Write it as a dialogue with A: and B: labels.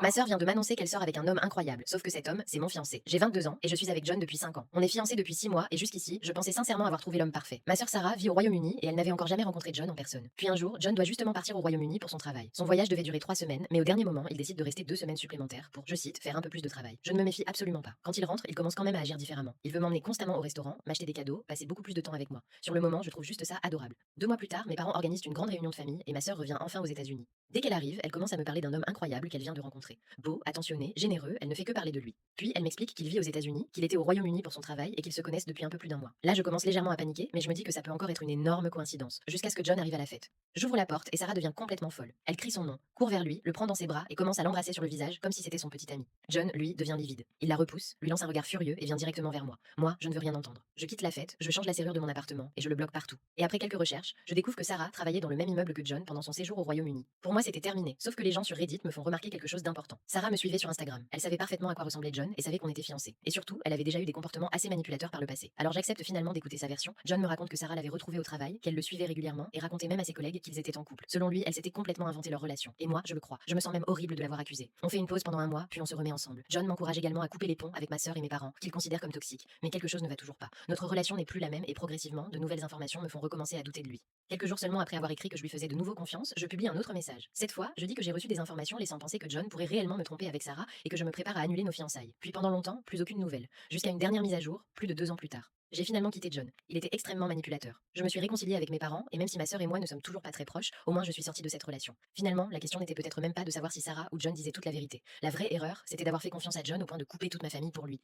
A: Ma sœur vient de m'annoncer qu'elle sort avec un homme incroyable, sauf que cet homme, c'est mon fiancé. J'ai 22 ans et je suis avec John depuis 5 ans. On est fiancés depuis 6 mois et jusqu'ici, je pensais sincèrement avoir trouvé l'homme parfait. Ma sœur Sarah vit au Royaume-Uni et elle n'avait encore jamais rencontré John en personne. Puis un jour, John doit justement partir au Royaume-Uni pour son travail. Son voyage devait durer 3 semaines, mais au dernier moment, il décide de rester 2 semaines supplémentaires pour, je cite, faire un peu plus de travail. Je ne me méfie absolument pas. Quand il rentre, il commence quand même à agir différemment. Il veut m'emmener constamment au restaurant, m'acheter des cadeaux, passer beaucoup plus de temps avec moi. Sur le moment, je trouve juste ça adorable. 2 mois plus tard, mes parents organisent une grande réunion de famille et ma sœur revient enfin aux États-Unis. Dès qu'elle arrive, elle commence à me parler d'un homme incroyable qu'elle vient de rencontrer. Beau, attentionné, généreux, elle ne fait que parler de lui. Puis elle m'explique qu'il vit aux États-Unis, qu'il était au Royaume-Uni pour son travail et qu'ils se connaissent depuis un peu plus d'un mois. Là, je commence légèrement à paniquer, mais je me dis que ça peut encore être une énorme coïncidence, jusqu'à ce que John arrive à la fête. J'ouvre la porte et Sarah devient complètement folle. Elle crie son nom, court vers lui, le prend dans ses bras et commence à l'embrasser sur le visage comme si c'était son petit ami. John, lui, devient livide. Il la repousse, lui lance un regard furieux et vient directement vers moi. Moi, je ne veux rien entendre. Je quitte la fête, je change la serrure de mon appartement et je le bloque partout. Et après quelques recherches, je découvre que Sarah travaillait dans le même immeuble que John pendant son séjour au Royaume-Uni. Pour moi, c'était terminé, sauf que les gens sur Reddit me font remarquer quelque chose d'important. Sarah me suivait sur Instagram. Elle savait parfaitement à quoi ressemblait John et savait qu'on était fiancés. Et surtout, elle avait déjà eu des comportements assez manipulateurs par le passé. Alors j'accepte finalement d'écouter sa version. John me raconte que Sarah l'avait retrouvé au travail, qu'elle le suivait régulièrement et racontait même à ses collègues qu'ils étaient en couple. Selon lui, elle s'était complètement inventé leur relation. Et moi, je le crois. Je me sens même horrible de l'avoir accusée. On fait une pause pendant un mois, puis on se remet ensemble. John m'encourage également à couper les ponts avec ma sœur et mes parents, qu'il considère comme toxiques. Mais quelque chose ne va toujours pas. Notre relation n'est plus la même et progressivement, de nouvelles informations me font recommencer à douter de lui. Quelques jours seulement après avoir écrit que je lui faisais de nouveau confiance, je publie un autre message. Cette fois, je dis que j'ai reçu des informations laissant penser que John pourrait réellement me tromper avec Sarah et que je me prépare à annuler nos fiançailles. Puis pendant longtemps, plus aucune nouvelle. Jusqu'à une dernière mise à jour, plus de 2 ans plus tard. J'ai finalement quitté John. Il était extrêmement manipulateur. Je me suis réconciliée avec mes parents, et même si ma sœur et moi ne sommes toujours pas très proches, au moins je suis sortie de cette relation. Finalement, la question n'était peut-être même pas de savoir si Sarah ou John disaient toute la vérité. La vraie erreur, c'était d'avoir fait confiance à John au point de couper toute ma famille pour lui.